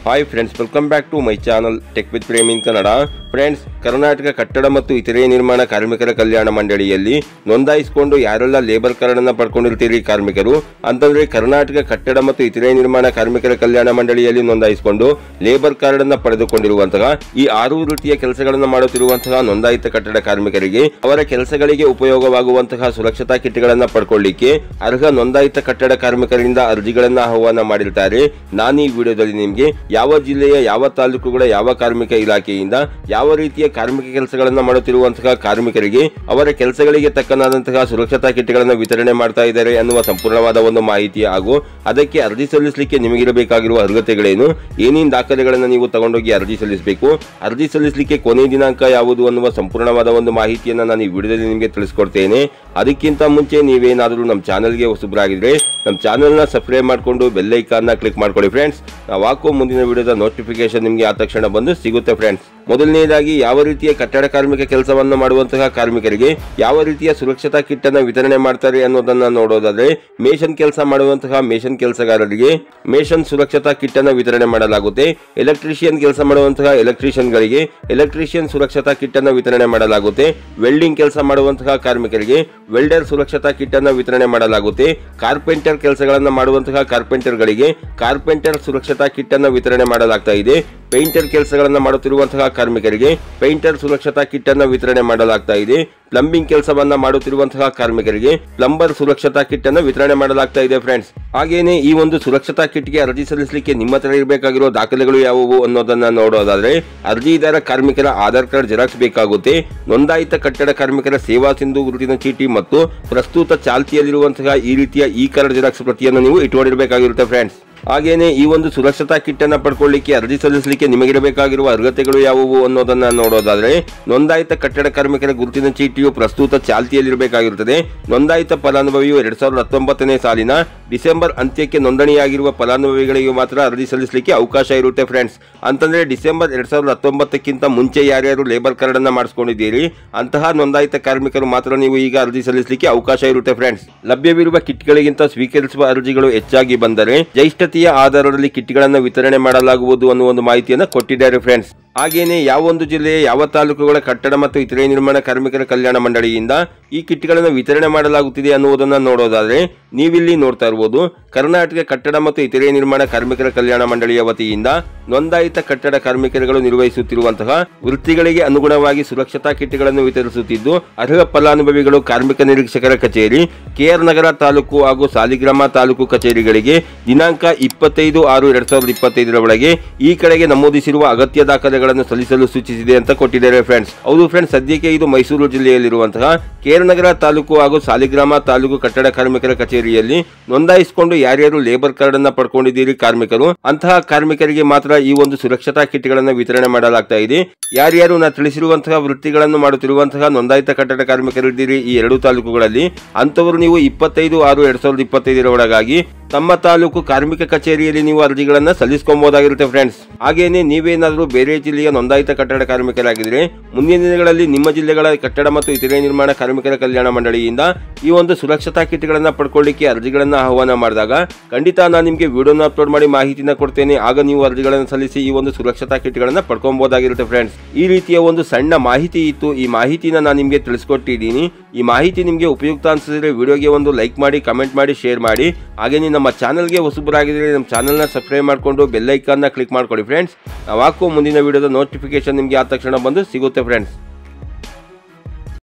Hi friends, welcome back to my channel tech with Prem in Kannada. Friends, Karnataka ಕಟ್ಟಡ ಮತ್ತು ಇತರೆ ನಿರ್ಮಾಣ ಕಾರ್ಮಿಕರ ಕಲ್ಯಾಣ ಮಂಡಳಿಯಲ್ಲಿ ನೋಂದಾಯಿಸಿಕೊಂಡು ಯಾರೆಲ್ಲ ಲೇಬರ್ ಕಾರ್ಡ್ ಅನ್ನು ಪಡ್ಕೊಂಡಿರ್ತೀರಿ ಕಾರ್ಮಿಕರು ಅಂತಂದ್ರೆ ಕರ್ನಾಟಕ ಕಟ್ಟಡ ಮತ್ತು ಇತರೆ ನಿರ್ಮಾಣ ಕಾರ್ಮಿಕರ ಕಲ್ಯಾಣ ಮಂಡಳಿಯಲ್ಲಿ ನೋಂದಾಯಿಸಿಕೊಂಡು ಲೇಬರ್ ಕಾರ್ಡ್ ಅನ್ನು ಪಡೆದುಕೊಂಡಿರುವಂತಹ ಈ 6 ರೀತಿಯ ಕೆಲಸಗಳನ್ನು ಮಾಡುತ್ತಿರುವಂತಹ ನೋಂದಾಯಿತ ಕಟ್ಟಡ ಕಾರ್ಮಿಕರಿಗೆ ಅವರ ಕೆಲಸಗಳಿಗೆ ಉಪಯೋಗವಾಗುವಂತಹ ಸುರಕ್ಷತಾ ಕಿಟ್ಗಳನ್ನು ಪಡ್ಕೊಳ್ಳಿಕ್ಕೆ ಅರ್ಹ ನೋಂದಾಯಿತ ಕಟ್ಟಡ ಕಾರ್ಮಿಕರಿಂದ ಅರ್ಜಿಗಳನ್ನು ಆಹ್ವಾನ ಮಾಡಿರ್ತಾರೆ. ನಾನು ಈ ವಿಡಿಯೋದಲ್ಲಿ ನಿಮಗೆ ಯಾವ ಜಿಲ್ಲೆಯ ಯಾವ ತಾಲೂಕುಗಳ ಯಾವ ಕಾರ್ಮಿಕ ಇಲಾಖೆಯಿಂದ ಯಾವ ರೀತಿಯ ಕಾರ್ಮಿಕ ಕೆಲಸಗಳನ್ನು ಮಾಡುತ್ತಿರುವಂತಹ ಕಾರ್ಮಿಕರಿಗೆ ಅವರ ಕೆಲಸಗಳಿಗೆ ತಕ್ಕನಾದಂತಹ ಸುರಕ್ಷತಾ ಕಿಟ್ಗಳನ್ನು ವಿತರಣೆ ಮಾಡ್ತಾ ಇದ್ದಾರೆ ಅನ್ನುವ ಸಂಪೂರ್ಣವಾದ ಒಂದು ಮಾಹಿತಿ ಹಾಗೂ ಅದಕ್ಕೆ ಅರ್ಜಿ ಸಲ್ಲಿಸಲಿಕ್ಕೆ ನಿಮಗಿರಬೇಕಾಗಿರುವ ಅರ್ಹತೆಗಳೇನು, ಏನೇನು ದಾಖಲೆಗಳನ್ನು ನೀವು ತಗೊಂಡೋಗಿ ಅರ್ಜಿ ಸಲ್ಲಿಸಬೇಕು, ಅರ್ಜಿ ಸಲ್ಲಿಸಲಿಕ್ಕೆ ಕೊನೆ ದಿನಾಂಕ ಯಾವುದು ಅನ್ನುವ ಸಂಪೂರ್ಣವಾದ ಒಂದು ಮಾಹಿತಿಯನ್ನು ನಾನು ಈ ವಿಡಿಯೋದಲ್ಲಿ ನಿಮಗೆ ತಿಳಿಸ್ಕೊಡ್ತೇನೆ. ಅದಕ್ಕಿಂತ ಮುಂಚೆ ನೀವೇನಾದರೂ ನಮ್ಮ ಚಾನಲ್ಗೆ ಹೊಸಬರಾಗಿದ್ರೆ ನಮ್ಮ ಚಾನಲ್ನ ಸಬ್ಸ್ಕ್ರೈಬ್ ಮಾಡಿಕೊಂಡು ಬೆಲ್ ಐಕಾನ್ನ ಕ್ಲಿಕ್ ಮಾಡ್ಕೊಳ್ಳಿ ಫ್ರೆಂಡ್ಸ್. ನಾವು ಹಾಕೋ ಮುಂದಿನ ವಿಡಿಯೋದ ನೋಟಿಫಿಕೇಶನ್ ನಿಮಗೆ ಆ ತಕ್ಷಣ ಬಂದು ಸಿಗುತ್ತೆ ಫ್ರೆಂಡ್ಸ್. ಮೊದಲನೇದಾಗಿ ಯಾವ ರೀತಿಯ ಕಟ್ಟಡ ಕಾರ್ಮಿಕ ಕೆಲಸವನ್ನು ಮಾಡುವಂತಹ ಕಾರ್ಮಿಕರಿಗೆ ಯಾವ ರೀತಿಯ ಸುರಕ್ಷತಾ ಕಿಟ್ ಅನ್ನು ವಿತರಣೆ ಮಾಡ್ತಾರೆ ಅನ್ನೋದನ್ನ ನೋಡೋದಾದ್ರೆ, ಮೇಷನ್ ಕೆಲಸ ಮಾಡುವಂತಹ ಮೇಷನ್ ಕೆಲಸಗಾರರಿಗೆ ಮೇಷನ್ ಸುರಕ್ಷತಾ ಕಿಟ್ ಅನ್ನು ವಿತರಣೆ ಮಾಡಲಾಗುತ್ತೆ. ಎಲೆಕ್ಟ್ರಿಷಿಯನ್ ಕೆಲಸ ಮಾಡುವಂತಹ ಎಲೆಕ್ಟ್ರಿಷಿಯನ್ಗಳಿಗೆ ಎಲೆಕ್ಟ್ರಿಷಿಯನ್ ಸುರಕ್ಷತಾ ಕಿಟ್ ಅನ್ನು ವಿತರಣೆ ಮಾಡಲಾಗುತ್ತೆ. ವೆಲ್ಡಿಂಗ್ ಕೆಲಸ ಮಾಡುವಂತಹ ಕಾರ್ಮಿಕರಿಗೆ ವೆಲ್ಡರ್ ಸುರಕ್ಷತಾ ಕಿಟ್ ಅನ್ನು ವಿತರಣೆ ಮಾಡಲಾಗುತ್ತೆ. ಕಾರ್ಪೆಂಟರ್ ಕೆಲಸಗಳನ್ನು ಮಾಡುವಂತಹ ಕಾರ್ಪೆಂಟರ್ಗಳಿಗೆ ಕಾರ್ಪೆಂಟರ್ ಸುರಕ್ಷತಾ ಕಿಟ್ ಅನ್ನು ವಿತರಣೆ ಮಾಡಲಾಗ್ತಾ ಇದೆ. ಪೇಂಟರ್ ಕೆಲಸಗಳನ್ನು ಮಾಡುತ್ತಿರುವಂತಹ ಕಾರ್ಮಿಕರಿಗೆ ಪೇಂಟರ್ ಸುರಕ್ಷತಾ ಕಿಟ್ ಅನ್ನು ವಿತರಣೆ ಮಾಡಲಾಗ್ತಾ ಇದೆ. ಪ್ಲಂಬಿಂಗ್ ಕೆಲಸವನ್ನ ಮಾಡುತ್ತಿರುವಂತಹ ಕಾರ್ಮಿಕರಿಗೆ ಪ್ಲಂಬರ್ ಸುರಕ್ಷತಾ ಕಿಟ್ ಅನ್ನು ವಿತರಣೆ ಮಾಡಲಾಗ್ತಾ ಇದೆ ಫ್ರೆಂಡ್ಸ್. ಹಾಗೇನೆ ಈ ಒಂದು ಸುರಕ್ಷತಾ ಕಿಟ್ಗೆ ಅರ್ಜಿ ಸಲ್ಲಿಸಲಿಕ್ಕೆ ನಿಮ್ಮ ಹತ್ರ ಇರಬೇಕಾಗಿರುವ ದಾಖಲೆಗಳು ಯಾವುವು ಅನ್ನೋದನ್ನ ನೋಡೋದಾದ್ರೆ, ಅರ್ಜಿದಾರ ಕಾರ್ಮಿಕರ ಆಧಾರ್ ಕಾರ್ಡ್ ಜೆರಾಕ್ಸ್ ಬೇಕಾಗುತ್ತೆ. ನೋಂದಾಯಿತ ಕಟ್ಟಡ ಕಾರ್ಮಿಕರ ಸೇವಾ ಸಿಂಧು ಗುರುತಿನ ಚೀಟಿ ಮತ್ತು ಪ್ರಸ್ತುತ ಚಾಲ್ತಿಯಲ್ಲಿರುವಂತಹ ಈ ರೀತಿಯ ಈ ಕಾರ್ಡ್ ಜೆರಾಕ್ಸ್ ಪ್ರತಿಯನ್ನು ನೀವು ಇಟ್ಕೊಂಡಿರಬೇಕಾಗಿರುತ್ತೆ ಫ್ರೆಂಡ್ಸ್. ಹಾಗೇನೆ ಈ ಒಂದು ಸುರಕ್ಷತಾ ಕಿಟ್ ಅನ್ನು ಪಡ್ಕೊಳ್ಳಿಕ್ಕೆ ಅರ್ಜಿ ಸಲ್ಲಿಸಲಿಕ್ಕೆ ನಿಮಗಿರಬೇಕಾಗಿರುವ ಅರ್ಹತೆಗಳು ಯಾವುವು ಅನ್ನೋದನ್ನ ನೋಡೋದಾದ್ರೆ, ನೋಂದಾಯಿತ ಕಟ್ಟಡ ಕಾರ್ಮಿಕರ ಗುರುತಿನ ಚೀಟಿಯು ಪ್ರಸ್ತುತ ಚಾಲ್ತಿಯಲ್ಲಿರಬೇಕಾಗಿರುತ್ತದೆ. ನೋಂದಾಯಿತ ಫಲಾನುಭವಿಯು 2019ನೇ ಸಾಲಿನ ಡಿಸೆಂಬರ್ ಅಂತ್ಯಕ್ಕೆ ನೋಂದಣಿಯಾಗಿರುವ ಫಲಾನುಭವಿಗಳಿಗೆ ಮಾತ್ರ ಅರ್ಜಿ ಸಲ್ಲಿಸಲಿಕ್ಕೆ ಅವಕಾಶ ಇರುತ್ತೆ ಫ್ರೆಂಡ್ಸ್. ಅಂತಂದ್ರೆ ಡಿಸೆಂಬರ್ 2019ಕ್ಕಿಂತ ಮುಂಚೆ ಯಾರ್ಯಾರು ಲೇಬರ್ ಕಾರ್ಡ್ ಅನ್ನ ಮಾಡಿಸ್ಕೊಂಡಿದ್ದೀರಿ ಅಂತಹ ನೋಂದಾಯಿತ ಕಾರ್ಮಿಕರು ಮಾತ್ರ ನೀವು ಈಗ ಅರ್ಜಿ ಸಲ್ಲಿಸಲಿಕ್ಕೆ ಅವಕಾಶ ಇರುತ್ತೆ ಫ್ರೆಂಡ್ಸ್. ಲಭ್ಯವಿರುವ ಕಿಟ್ಗಳಿಗಿಂತ ಸ್ವೀಕರಿಸುವ ಅರ್ಜಿಗಳು ಹೆಚ್ಚಾಗಿ ಬಂದರೆ ಜೈಷ್ಠತೆಯ ಆಧಾರದಲ್ಲಿ ಕಿಟ್ಗಳನ್ನು ವಿತರಣೆ ಮಾಡಲಾಗುವುದು ಅನ್ನುವ ಒಂದು ಮಾಹಿತಿಯನ್ನು ಕೊಟ್ಟಿದ್ದಾರೆ ಫ್ರೆಂಡ್ಸ್. ಹಾಗೇನೆ ಯಾವ ಒಂದು ಜಿಲ್ಲೆಯ ಯಾವ ತಾಲೂಕುಗಳ ಕಟ್ಟಡ ಮತ್ತು ಇತರೆ ನಿರ್ಮಾಣ ಕಾರ್ಮಿಕರ ಕಲ್ಯಾಣ ಮಂಡಳಿಯಿಂದ ಈ ಕಿಟ್ಗಳನ್ನು ವಿತರಣೆ ಮಾಡಲಾಗುತ್ತಿದೆ ಅನ್ನುವುದನ್ನು ನೋಡೋದಾದ್ರೆ, ನೀವಿಲ್ಲಿ ನೋಡ್ತಾ ಇರಬಹುದು ಕರ್ನಾಟಕ ಕಟ್ಟಡ ಮತ್ತು ಇತರೆ ನಿರ್ಮಾಣ ಕಾರ್ಮಿಕರ ಕಲ್ಯಾಣ ಮಂಡಳಿಯ ವತಿಯಿಂದ ನೋಂದಾಯಿತ ಕಟ್ಟಡ ಕಾರ್ಮಿಕರುಗಳು ನಿರ್ವಹಿಸುತ್ತಿರುವಂತಹ ವೃತ್ತಿಗಳಿಗೆ ಅನುಗುಣವಾಗಿ ಸುರಕ್ಷತಾ ಕಿಟ್ಗಳನ್ನು ವಿತರಿಸುತ್ತಿದ್ದು, ಅರ್ಹ ಫಲಾನುಭವಿಗಳು ಕಾರ್ಮಿಕ ನಿರೀಕ್ಷಕರ ಕಚೇರಿ, KR ನಗರ ತಾಲೂಕು ಹಾಗೂ ಸಾಲಿಗ್ರಾಮ ತಾಲೂಕು ಕಚೇರಿಗಳಿಗೆ ದಿನಾಂಕ 25/6/2025 ಒಳಗೆ ಈ ಕಡೆಗೆ ನಮೂದಿಸಿರುವ ಅಗತ್ಯ ದಾಖಲೆಗಳನ್ನು ಸಲ್ಲಿಸಲು ಸೂಚಿಸಿದೆ ಅಂತ ಕೊಟ್ಟಿದ್ದಾರೆ ಫ್ರೆಂಡ್ಸ್. ಹೌದು ಫ್ರೆಂಡ್ಸ್, ಸದ್ಯಕ್ಕೆ ಇದು ಮೈಸೂರು ಜಿಲ್ಲೆಯಲ್ಲಿರುವಂತಹ KR ನಗರ ತಾಲೂಕು ಹಾಗೂ ಸಾಲಿಗ್ರಾಮ ತಾಲೂಕು ಕಟ್ಟಡ ಕಾರ್ಮಿಕರ ಕಚೇರಿಯಲ್ಲಿ ನೋಂದಾಯಿಸಿಕೊಂಡು ಯಾರ್ಯಾರು ಲೇಬರ್ ಕಾರ್ಡ್ ಅನ್ನ ಪಡ್ಕೊಂಡಿದ್ದೀರಿ ಕಾರ್ಮಿಕರು ಅಂತಹ ಕಾರ್ಮಿಕರಿಗೆ ಮಾತ್ರ ಈ ಒಂದು ಸುರಕ್ಷತಾ ಕಿಟ್ಗಳನ್ನು ವಿತರಣೆ ಮಾಡಲಾಗ್ತಾ ಇದೆ. ಯಾರ್ಯಾರು ನಾ ತಿಳಿಸಿರುವಂತಹ ವೃತ್ತಿಗಳನ್ನು ಮಾಡುತ್ತಿರುವಂತಹ ನೋಂದಾಯಿತ ಕಟ್ಟಡ ಕಾರ್ಮಿಕರಿದ್ದೀರಿ ಈ 2 ತಾಲೂಕುಗಳಲ್ಲಿ ಅಂತವರು ನೀವು 25/6/2025 ಒಳಗಾಗಿ ತಮ್ಮ ತಾಲೂಕು ಕಾರ್ಮಿಕ ಕಚೇರಿಯಲ್ಲಿ ನೀವು ಅರ್ಜಿಗಳನ್ನು ಸಲ್ಲಿಸಿಕೊಳ್ಳಬಹುದಾಗಿರುತ್ತೆ ಫ್ರೆಂಡ್ಸ್. ಹಾಗೇನೆ ನೀವೇನಾದರೂ ಬೇರೆ ಜಿಲ್ಲೆಯ ನೋಂದಾಯಿತ ಕಟ್ಟಡ ಕಾರ್ಮಿಕರಾಗಿದ್ರೆ ಮುಂದಿನ ದಿನಗಳಲ್ಲಿ ನಿಮ್ಮ ಜಿಲ್ಲೆಗಳ ಕಟ್ಟಡ ಮತ್ತು ಇತರೆ ನಿರ್ಮಾಣ ಕಾರ್ಮಿಕರ ಕಲ್ಯಾಣ ಮಂಡಳಿಯಿಂದ ಈ ಒಂದು ಸುರಕ್ಷತಾ ಕಿಟ್ಗಳನ್ನು ಪಡ್ಕೊಳ್ಳಿಕ್ಕೆ ಅರ್ಜಿಗಳನ್ನು ಆಹ್ವಾನ ಮಾಡಿದಾಗ ಖಂಡಿತ ನಾನು ನಿಮಗೆ ವಿಡಿಯೋನ ಅಪ್ಲೋಡ್ ಮಾಡಿ ಮಾಹಿತಿನ ಕೊಡ್ತೇನೆ. ಆಗ ನೀವು ಅರ್ಜಿಗಳನ್ನು ಸಲ್ಲಿಸಿ ಈ ಒಂದು ಸುರಕ್ಷತಾ ಕಿಟ್ಗಳನ್ನು ಪಡ್ಕೊಬಹುದಾಗಿರುತ್ತೆ ಫ್ರೆಂಡ್ಸ್. ಈ ರೀತಿಯ ಒಂದು ಸಣ್ಣ ಮಾಹಿತಿ ಇತ್ತು, ಈ ಮಾಹಿತಿನ ನಾನು ನಿಮಗೆ ತಿಳಿಸ್ಕೊಟ್ಟಿದ್ದೀನಿ. ಈ ಮಾಹಿತಿ ನಿಮಗೆ ಉಪಯುಕ್ತ ಅನಿಸಿದ್ರೆ ವಿಡಿಯೋಗೆ ಒಂದು ಲೈಕ್ ಮಾಡಿ, ಕಮೆಂಟ್ ಮಾಡಿ, ಶೇರ್ ಮಾಡಿ. ಹಾಗೆ ನಮ್ಮ ಚಾನಲ್ಗೆ ಹೊಸಬರಾಗಿದ್ರೆ ನಮ್ಮ ಚಾನಲ್ನ ಸಬ್ಸ್ಕ್ರೈಬ್ ಮಾಡಿಕೊಂಡು ಬೆಲ್ ಐಕಾನ್ನ ಕ್ಲಿಕ್ ಮಾಡ್ಕೊಳ್ಳಿ ಫ್ರೆಂಡ್ಸ್. ನಾವು ಹಾಕೋ ಮುಂದಿನ ವಿಡಿಯೋದ ನೋಟಿಫಿಕೇಶನ್ ನಿಮಗೆ ಆ ತಕ್ಷಣ ಬಂದು ಸಿಗುತ್ತೆ ಫ್ರೆಂಡ್ಸ್.